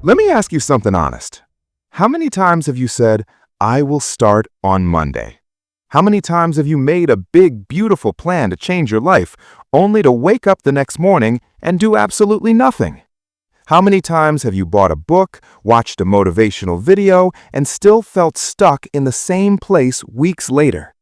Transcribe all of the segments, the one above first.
Let me ask you something honest. How many times have you said, I will start on Monday? How many times have you made a big, beautiful plan to change your life, only to wake up the next morning and do absolutely nothing? How many times have you bought a book, watched a motivational video, and still felt stuck in the same place weeks later?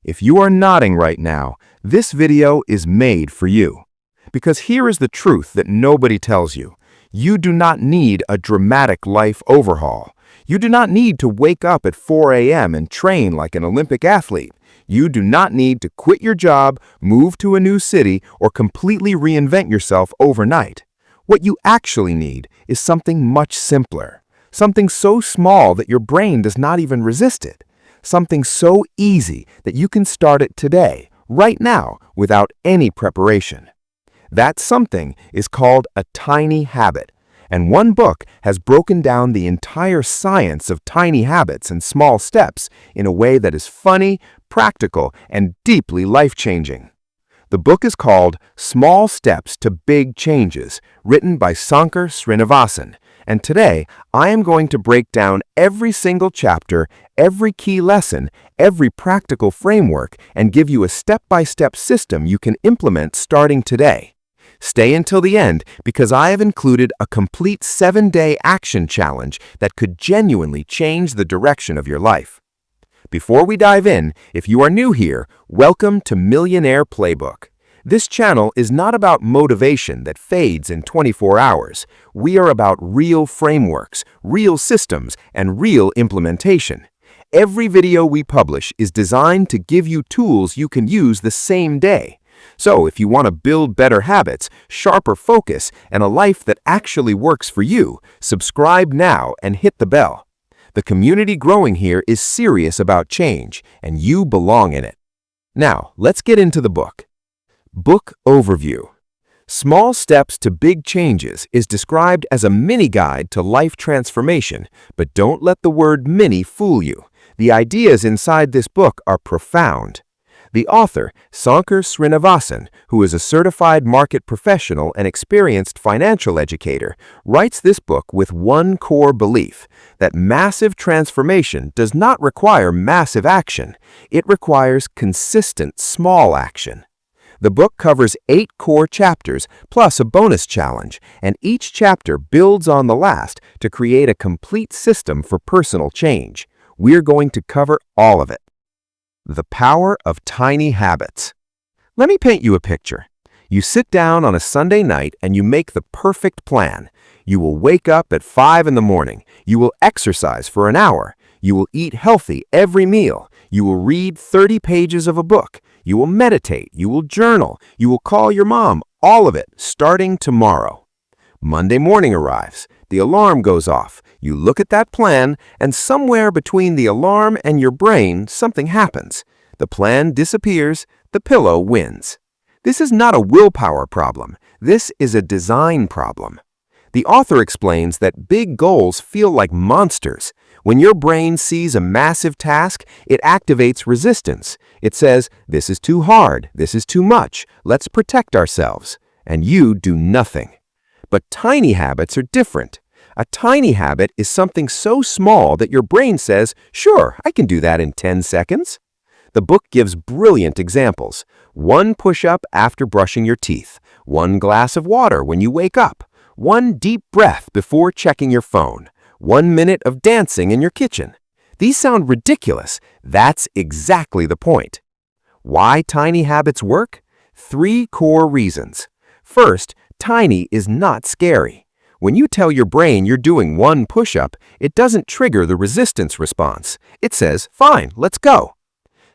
If you are nodding right now, this video is made for you. Because here is the truth that nobody tells you. You do not need a dramatic life overhaul. You do not need to wake up at 4 a.m. and train like an Olympic athlete. You do not need to quit your job, move to a new city, or completely reinvent yourself overnight. What you actually need is something much simpler. Something so small that your brain does not even resist it. Something so easy that you can start it today, right now, without any preparation. That something is called a tiny habit, and one book has broken down the entire science of tiny habits and small steps in a way that is funny, practical, and deeply life-changing. The book is called Small Steps to Big Changes, written by Shankar Srinivasan, and today I am going to break down every single chapter, every key lesson, every practical framework, and give you a step-by-step system you can implement starting today. Stay until the end because I have included a complete 7-day action challenge that could genuinely change the direction of your life. Before we dive in, if you are new here, welcome to Millionaire Playbook. This channel is not about motivation that fades in 24 hours. We are about real frameworks, real systems, and real implementation. Every video we publish is designed to give you tools you can use the same day. So if you want to build better habits, sharper focus, and a life that actually works for you, subscribe now and hit the bell. The community growing here is serious about change, and you belong in it. Now, let's get into the book. Book Overview. Small Steps to Big Changes is described as a mini guide to life transformation, but don't let the word mini fool you. The ideas inside this book are profound. The author, Shankar Srinivasan, who is a certified market professional and experienced financial educator, writes this book with one core belief, that massive transformation does not require massive action. It requires consistent small action. The book covers 8 core chapters plus a bonus challenge, and each chapter builds on the last to create a complete system for personal change. We're going to cover all of it. The power of tiny habits. Let me paint you a picture. You sit down on a Sunday night and you make the perfect plan. You will wake up at 5 in the morning. You will exercise for an hour. You will eat healthy every meal. You will read 30 pages of a book. You will meditate. You will journal. You will call your mom. All of it starting tomorrow. Monday morning arrives. The alarm goes off. You look at that plan, and somewhere between the alarm and your brain, something happens. The plan disappears. The pillow wins. This is not a willpower problem. This is a design problem. The author explains that big goals feel like monsters. When your brain sees a massive task, it activates resistance. It says, this is too hard, this is too much, let's protect ourselves. And you do nothing. But tiny habits are different. A tiny habit is something so small that your brain says, sure, I can do that in 10 seconds. The book gives brilliant examples. 1 push-up after brushing your teeth. 1 glass of water when you wake up. 1 deep breath before checking your phone. 1 minute of dancing in your kitchen. These sound ridiculous. That's exactly the point. Why tiny habits work? 3 core reasons. First, tiny is not scary. When you tell your brain you're doing 1 push-up, it doesn't trigger the resistance response. It says, fine, let's go.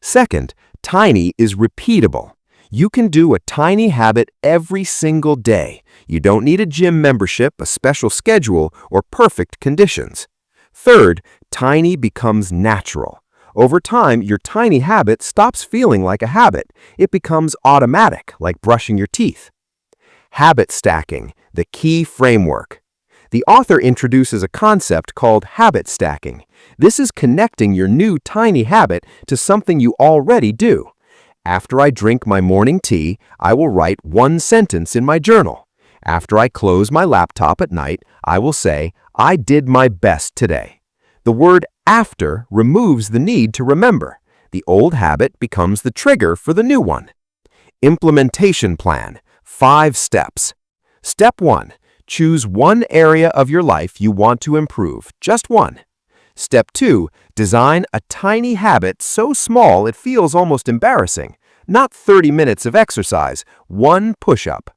Second, tiny is repeatable. You can do a tiny habit every single day. You don't need a gym membership, a special schedule, or perfect conditions. Third, tiny becomes natural. Over time, your tiny habit stops feeling like a habit. It becomes automatic, like brushing your teeth. Habit stacking, the key framework. The author introduces a concept called habit stacking. This is connecting your new tiny habit to something you already do. After I drink my morning tea, I will write 1 sentence in my journal. After I close my laptop at night, I will say, I did my best today. The word after removes the need to remember. The old habit becomes the trigger for the new one. Implementation plan, 5 steps. Step 1, choose one area of your life you want to improve, just one. Step 2, design a tiny habit so small it feels almost embarrassing. Not 30 minutes of exercise, one push-up.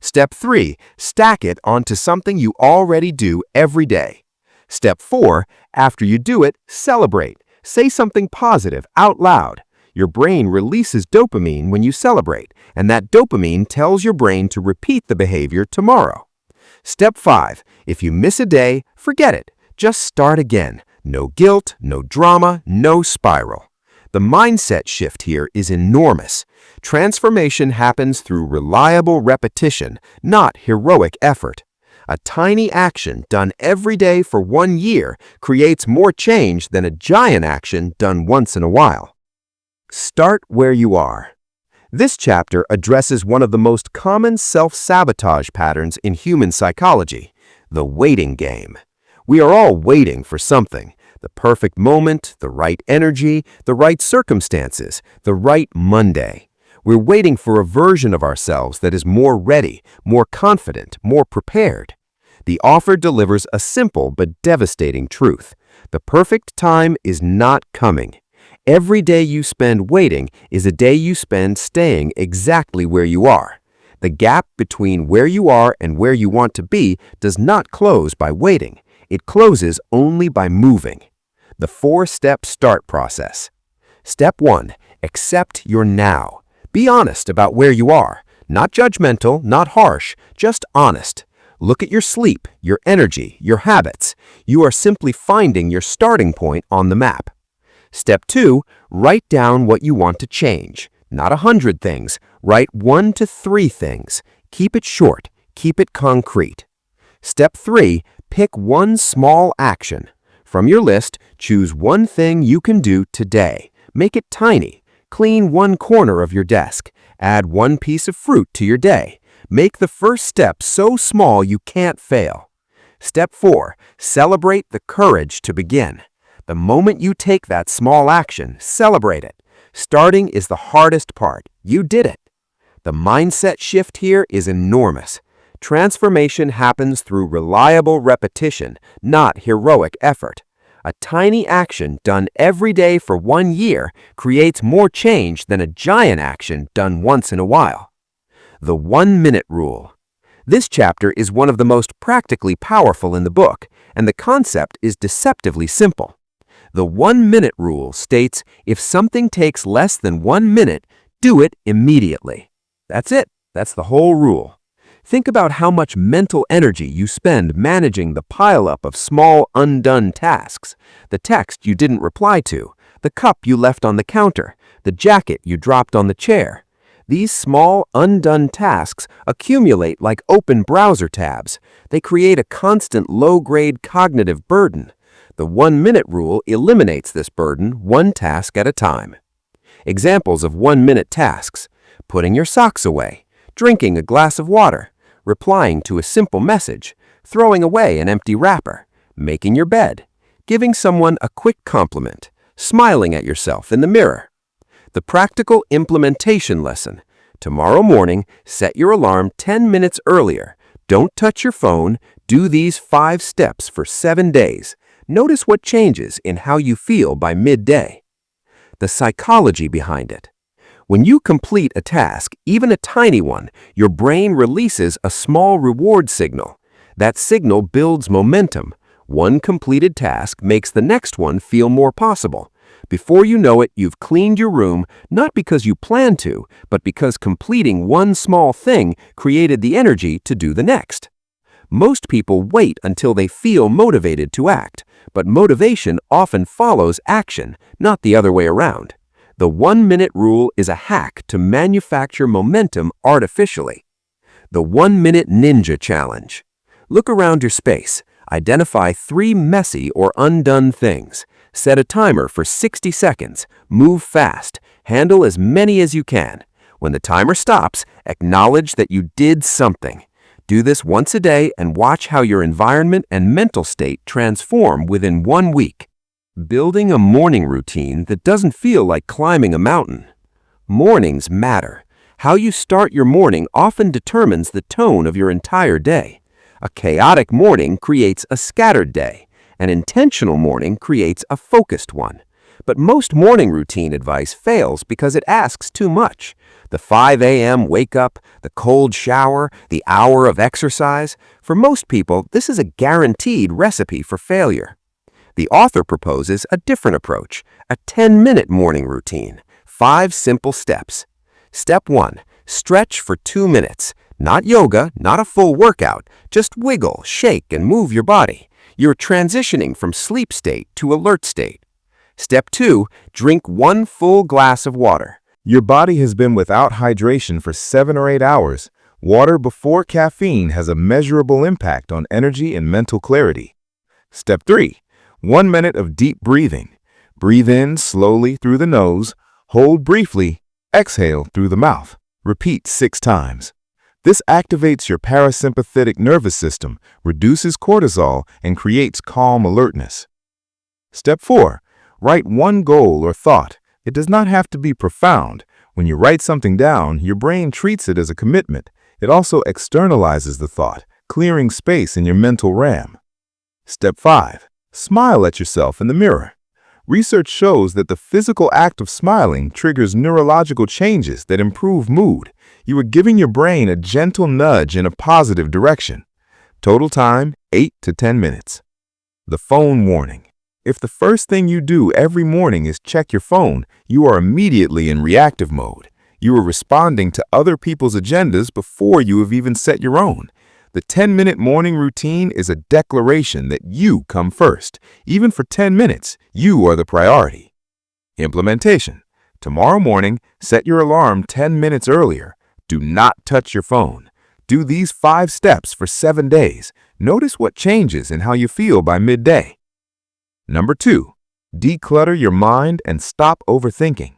Step 3, stack it onto something you already do every day. Step 4, after you do it, celebrate. Say something positive out loud. Your brain releases dopamine when you celebrate, and that dopamine tells your brain to repeat the behavior tomorrow. Step 5, if you miss a day, forget it. Just start again. No guilt, no drama, no spiral. The mindset shift here is enormous. Transformation happens through reliable repetition, not heroic effort. A tiny action done every day for 1 year creates more change than a giant action done once in a while. Start where you are. This chapter addresses one of the most common self-sabotage patterns in human psychology, the waiting game. We are all waiting for something, the perfect moment, the right energy, the right circumstances, the right Monday. We're waiting for a version of ourselves that is more ready, more confident, more prepared. The author delivers a simple but devastating truth. The perfect time is not coming. Every day you spend waiting is a day you spend staying exactly where you are. The gap between where you are and where you want to be does not close by waiting. It closes only by moving. The 4-step start process. Step 1, accept your now. Be honest about where you are. Not judgmental, not harsh, just honest. Look at your sleep, your energy, your habits. You are simply finding your starting point on the map. Step 2, write down what you want to change. Not 100 things. Write 1 to 3 things. Keep it short. Keep it concrete. Step 3, pick one small action. From your list, choose one thing you can do today. Make it tiny. Clean one corner of your desk. Add one piece of fruit to your day. Make the first step so small you can't fail. Step 4, celebrate the courage to begin. The moment you take that small action, celebrate it. Starting is the hardest part. You did it. The mindset shift here is enormous. Transformation happens through reliable repetition, not heroic effort. A tiny action done every day for 1 year creates more change than a giant action done once in a while. The 1-minute rule. This chapter is one of the most practically powerful in the book, and the concept is deceptively simple. The 1-minute rule states if something takes less than 1 minute, do it immediately. That's it. That's the whole rule. Think about how much mental energy you spend managing the pileup of small, undone tasks. The text you didn't reply to, the cup you left on the counter, the jacket you dropped on the chair. These small, undone tasks accumulate like open browser tabs. They create a constant low-grade cognitive burden. The 1-minute rule eliminates this burden 1 task at a time. Examples of 1-minute tasks: putting your socks away, drinking a glass of water, replying to a simple message, throwing away an empty wrapper, making your bed, giving someone a quick compliment, smiling at yourself in the mirror. The practical implementation lesson. Tomorrow morning, set your alarm 10 minutes earlier. Don't touch your phone. Do these 5 steps for 7 days. Notice what changes in how you feel by midday. The psychology behind it. When you complete a task, even a tiny one, your brain releases a small reward signal. That signal builds momentum. One completed task makes the next one feel more possible. Before you know it, you've cleaned your room, not because you planned to, but because completing one small thing created the energy to do the next. Most people wait until they feel motivated to act, but motivation often follows action, not the other way around. The 1-minute rule is a hack to manufacture momentum artificially. The 1-minute ninja challenge. Look around your space. Identify 3 messy or undone things. Set a timer for 60 seconds. Move fast. Handle as many as you can. When the timer stops, acknowledge that you did something. Do this once a day and watch how your environment and mental state transform within 1 week. Building a morning routine that doesn't feel like climbing a mountain. Mornings matter. How you start your morning often determines the tone of your entire day. A chaotic morning creates a scattered day. An intentional morning creates a focused one. But most morning routine advice fails because it asks too much. The 5 a.m. wake up, the cold shower, the hour of exercise. For most people, this is a guaranteed recipe for failure. The author proposes a different approach, a 10-minute morning routine. 5 simple steps. Step 1. Stretch for 2 minutes. Not yoga, not a full workout. Just wiggle, shake, and move your body. You're transitioning from sleep state to alert state. Step 2. Drink 1 full glass of water. Your body has been without hydration for 7 or 8 hours. Water before caffeine has a measurable impact on energy and mental clarity. Step 3. 1 minute of deep breathing. Breathe in slowly through the nose, hold briefly, exhale through the mouth. Repeat 6 times. This activates your parasympathetic nervous system, reduces cortisol, and creates calm alertness. Step 4. Write 1 goal or thought. It does not have to be profound. When you write something down, your brain treats it as a commitment. It also externalizes the thought, clearing space in your mental RAM. Step 5. Smile at yourself in the mirror. Research shows that the physical act of smiling triggers neurological changes that improve mood. You are giving your brain a gentle nudge in a positive direction. Total time, 8 to 10 minutes. The phone warning. If the first thing you do every morning is check your phone, you are immediately in reactive mode. You are responding to other people's agendas before you have even set your own. The 10-minute morning routine is a declaration that you come first. Even for 10 minutes, you are the priority. Implementation. Tomorrow morning, set your alarm 10 minutes earlier. Do not touch your phone. Do these 5 steps for 7 days. Notice what changes in how you feel by midday. Number 2. Declutter your mind and stop overthinking.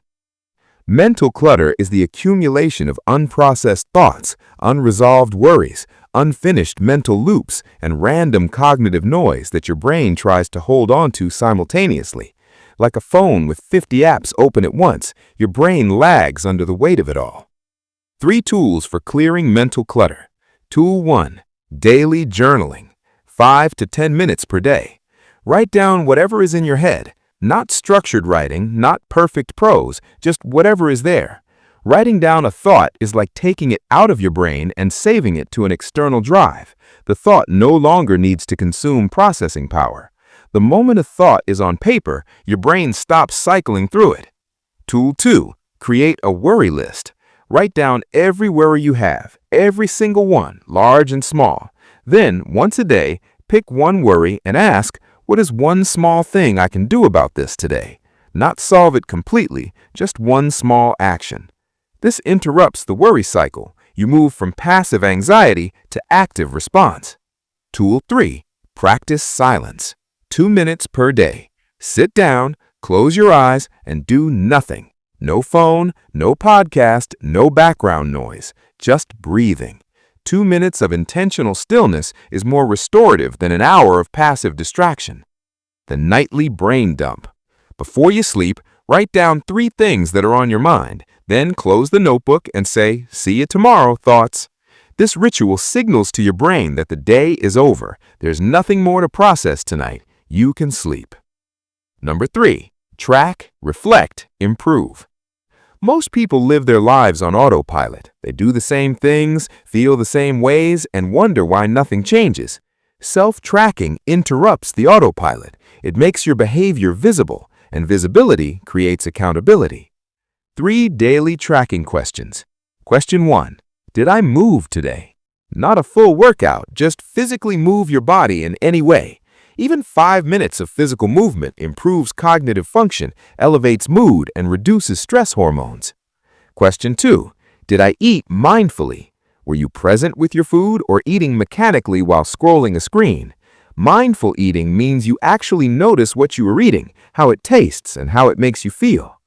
Mental clutter is the accumulation of unprocessed thoughts, unresolved worries, unfinished mental loops, and random cognitive noise that your brain tries to hold on to simultaneously. Like a phone with 50 apps open at once, your brain lags under the weight of it all. 3 tools for clearing mental clutter. Tool 1. Daily journaling. 5 to 10 minutes per day. Write down whatever is in your head. Not structured writing, not perfect prose, just whatever is there. Writing down a thought is like taking it out of your brain and saving it to an external drive. The thought no longer needs to consume processing power. The moment a thought is on paper, your brain stops cycling through it. Tool 2. Create a worry list. Write down every worry you have, every single one, large and small. Then, once a day, pick 1 worry and ask, what is 1 small thing I can do about this today? Not solve it completely, just 1 small action. This interrupts the worry cycle. You move from passive anxiety to active response. Tool 3. Practice silence. 2 minutes per day. Sit down, close your eyes, and do nothing. No phone, no podcast, no background noise, just breathing. 2 minutes of intentional stillness is more restorative than an hour of passive distraction. The nightly brain dump. Before you sleep, write down 3 things that are on your mind. Then close the notebook and say, "See you tomorrow, thoughts." This ritual signals to your brain that the day is over. There's nothing more to process tonight. You can sleep. Number 3. Track, reflect, improve. Most people live their lives on autopilot. They do the same things, feel the same ways, and wonder why nothing changes. Self-tracking interrupts the autopilot. It makes your behavior visible, and visibility creates accountability. 3 daily tracking questions. Question 1. Did I move today? Not a full workout, just physically move your body in any way. Even 5 minutes of physical movement improves cognitive function, elevates mood, and reduces stress hormones. Question 2. Did I eat mindfully? Were you present with your food or eating mechanically while scrolling a screen? Mindful eating means you actually notice what you are eating, how it tastes, and how it makes you feel.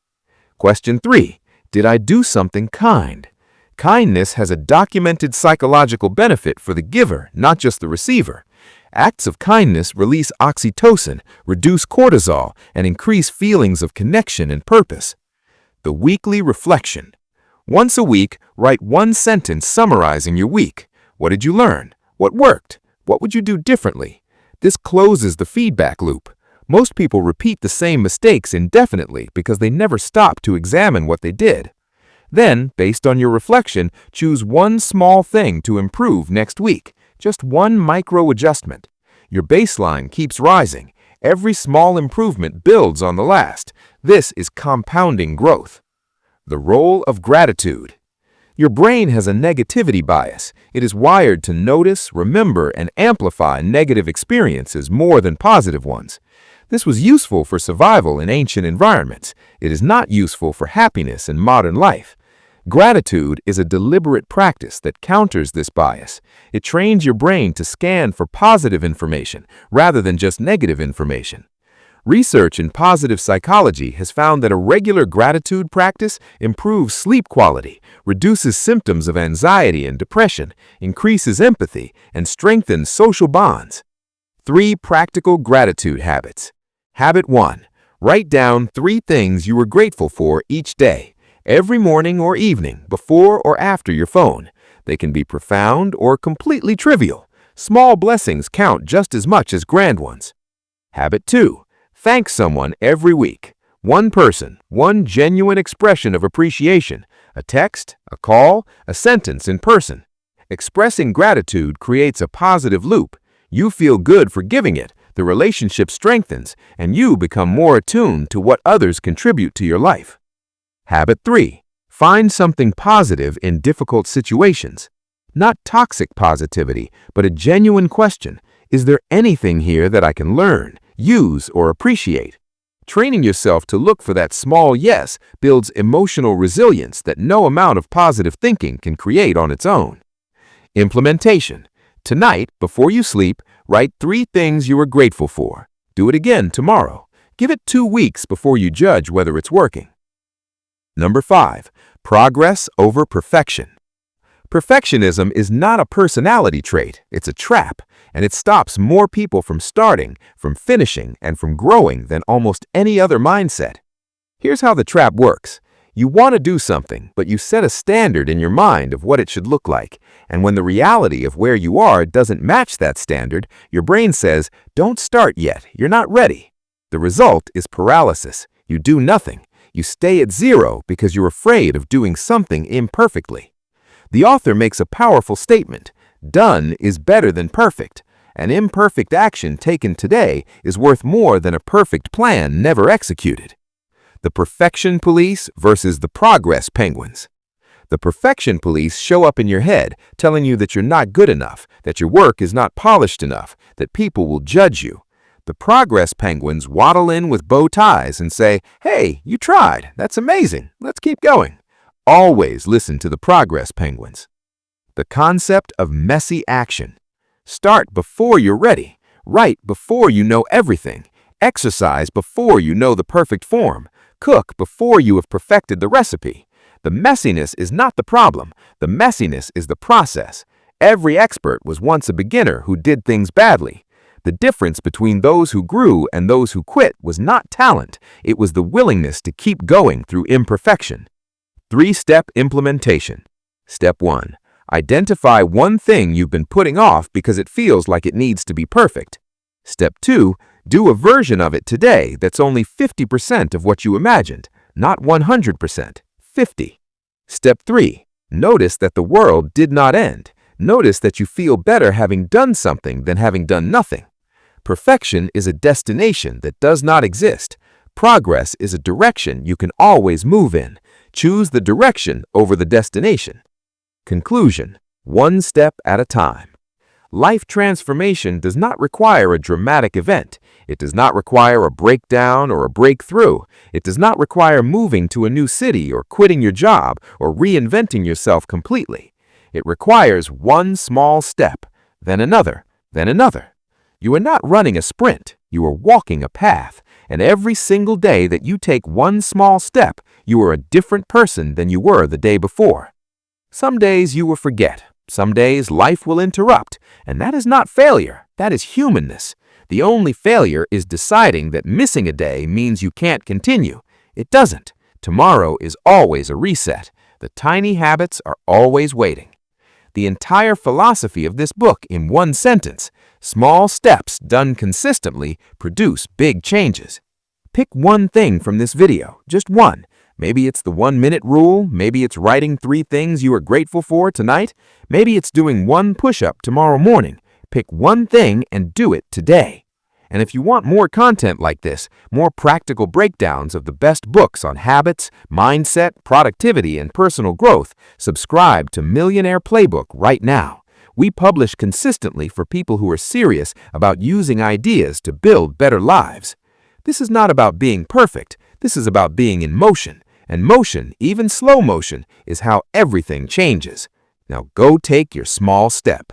Question 3. Did I do something kind? Kindness has a documented psychological benefit for the giver, not just the receiver. Acts of kindness release oxytocin, reduce cortisol, and increase feelings of connection and purpose. The weekly reflection. Once a week, write one sentence summarizing your week. What did you learn? What worked? What would you do differently? This closes the feedback loop. Most people repeat the same mistakes indefinitely because they never stop to examine what they did. Then, based on your reflection, choose one small thing to improve next week. Just one micro adjustment. Your baseline keeps rising. Every small improvement builds on the last. This is compounding growth. The role of gratitude. Your brain has a negativity bias. It is wired to notice, remember, and amplify negative experiences more than positive ones. This was useful for survival in ancient environments. It is not useful for happiness in modern life. Gratitude is a deliberate practice that counters this bias. It trains your brain to scan for positive information rather than just negative information. Research in positive psychology has found that a regular gratitude practice improves sleep quality, reduces symptoms of anxiety and depression, increases empathy, and strengthens social bonds. 3 practical gratitude habits. Habit 1. Write down 3 things you are grateful for each day, every morning or evening, before or after your phone. They can be profound or completely trivial. Small blessings count just as much as grand ones. Habit 2. Thank someone every week. One person, one genuine expression of appreciation. A text, a call, a sentence in person. Expressing gratitude creates a positive loop. You feel good for giving it, the relationship strengthens, and you become more attuned to what others contribute to your life. Habit 3. Find something positive in difficult situations. Not toxic positivity, but a genuine question. Is there anything here that I can learn, use, or appreciate? Training yourself to look for that small yes builds emotional resilience that no amount of positive thinking can create on its own. Implementation. Tonight, before you sleep, write 3 things you are grateful for. Do it again tomorrow. Give it 2 weeks before you judge whether it's working. Number 5. Progress over perfection. Perfectionism is not a personality trait, it's a trap, and it stops more people from starting, from finishing, and from growing than almost any other mindset. Here's how the trap works. You want to do something, but you set a standard in your mind of what it should look like, and when the reality of where you are doesn't match that standard, your brain says, "Don't start yet, you're not ready." The result is paralysis. You do nothing. You stay at 0 because you're afraid of doing something imperfectly. The author makes a powerful statement. Done is better than perfect. An imperfect action taken today is worth more than a perfect plan never executed. The perfection police versus the progress penguins. The perfection police show up in your head, telling you that you're not good enough, that your work is not polished enough, that people will judge you. The progress penguins waddle in with bow ties and say, "Hey, you tried. That's amazing. Let's keep going." Always listen to the progress penguins. The concept of messy action. Start before you're ready. Write before you know everything. Exercise before you know the perfect form. Cook before you have perfected the recipe. The messiness is not the problem. The messiness is the process. Every expert was once a beginner who did things badly. The difference between those who grew and those who quit was not talent. It was the willingness to keep going through imperfection. 3-step implementation. Step 1. Identify one thing you've been putting off because it feels like it needs to be perfect. Step 2. Do a version of it today that's only 50% of what you imagined, not 100%, 50. Step 3. Notice that the world did not end. Notice that you feel better having done something than having done nothing. Perfection is a destination that does not exist. Progress is a direction you can always move in. Choose the direction over the destination. Conclusion: 1 step at a time. Life transformation does not require a dramatic event. It does not require a breakdown or a breakthrough. It does not require moving to a new city or quitting your job or reinventing yourself completely. It requires one small step, then another, then another. You are not running a sprint. You are walking a path. And every single day that you take one small step, you are a different person than you were the day before. Some days you will forget. Some days life will interrupt. And that is not failure. That is humanness. The only failure is deciding that missing a day means you can't continue. It doesn't. Tomorrow is always a reset. The tiny habits are always waiting. The entire philosophy of this book in one sentence: small steps done consistently produce big changes. Pick one thing from this video, just one. Maybe it's the 1-minute rule. Maybe it's writing 3 things you are grateful for tonight. Maybe it's doing 1 push-up tomorrow morning. Pick one thing and do it today. And if you want more content like this, more practical breakdowns of the best books on habits, mindset, productivity, and personal growth, subscribe to Millionaire Playbook right now. We publish consistently for people who are serious about using ideas to build better lives. This is not about being perfect. This is about being in motion. And motion, even slow motion, is how everything changes. Now go take your small step.